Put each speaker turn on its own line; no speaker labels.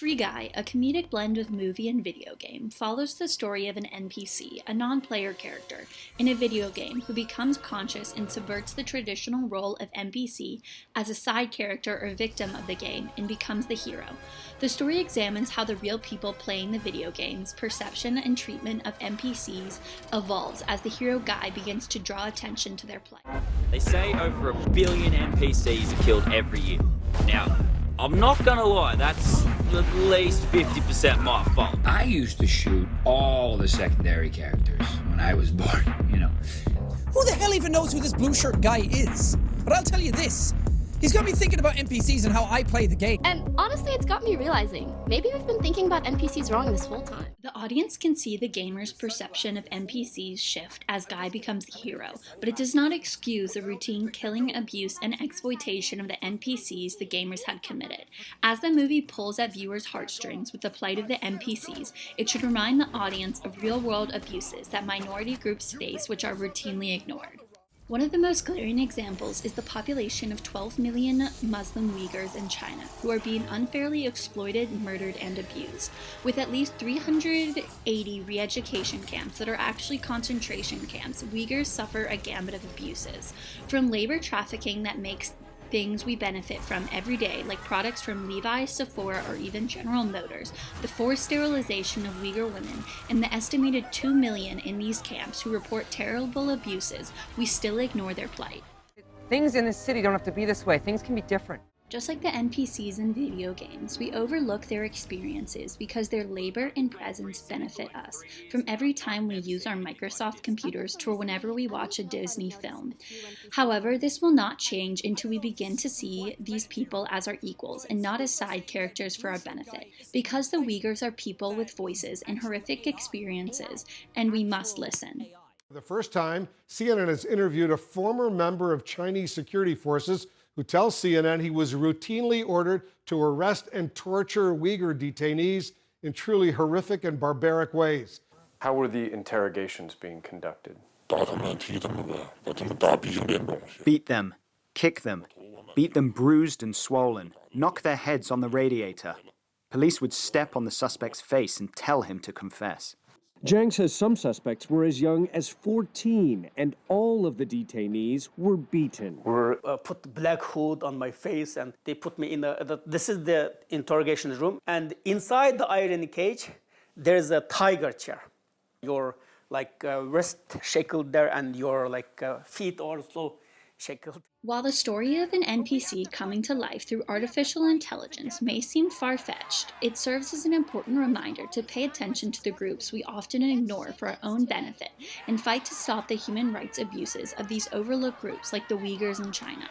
Free Guy, a comedic blend of movie and video game, follows the story of an NPC, a non-player character, in a video game who becomes conscious and subverts the traditional role of NPC as a side character or victim of the game and becomes the hero. The story examines how the real people playing the video game's perception and treatment of NPCs evolves as the hero Guy begins to draw attention to their play.
They say over 1 billion NPCs are killed every year. Now, I'm not gonna lie, that's at least 50% my fault.
I used to shoot all the secondary characters when I was bored, you know.
Who the hell even knows who this blue shirt guy is? But I'll tell you this. He's got me thinking about NPCs and how I play the game.
And honestly, it's got me realizing, maybe we've been thinking about NPCs wrong this whole time.
The audience can see the gamer's perception of NPCs shift as Guy becomes the hero, but it does not excuse the routine killing, abuse, and exploitation of the NPCs the gamers had committed. As the movie pulls at viewers' heartstrings with the plight of the NPCs, it should remind the audience of real-world abuses that minority groups face which are routinely ignored. One of the most glaring examples is the population of 12 million Muslim Uyghurs in China, who are being unfairly exploited, murdered, and abused. With at least 380 re-education camps that are actually concentration camps, Uyghurs suffer a gambit of abuses. From labor trafficking that makes things we benefit from every day, like products from Levi's, Sephora, or even General Motors, the forced sterilization of Uyghur women, and the estimated 2 million in these camps who report terrible abuses, we still ignore their plight.
Things in this city don't have to be this way. Things can be different.
Just like the NPCs in video games, we overlook their experiences because their labor and presence benefit us, from every time we use our Microsoft computers to whenever we watch a Disney film. However, this will not change until we begin to see these people as our equals and not as side characters for our benefit, because the Uyghurs are people with voices and horrific experiences, and we must listen.
For the first time, CNN has interviewed a former member of Chinese security forces who tells CNN he was routinely ordered to arrest and torture Uyghur detainees in truly horrific and barbaric ways.
How were the interrogations being conducted?
Beat them, kick them, beat them bruised and swollen, knock their heads on the radiator. Police would step on the suspect's face and tell him to confess.
Zhang says some suspects were as young as 14, and all of the detainees were beaten.
Put the black hood on my face, and they put me in this is the interrogation room. And inside the iron cage, there's a tiger chair. Your wrist shackled there, and your feet also shackled.
While the story of an NPC coming to life through artificial intelligence may seem far-fetched, it serves as an important reminder to pay attention to the groups we often ignore for our own benefit and fight to stop the human rights abuses of these overlooked groups like the Uyghurs in China.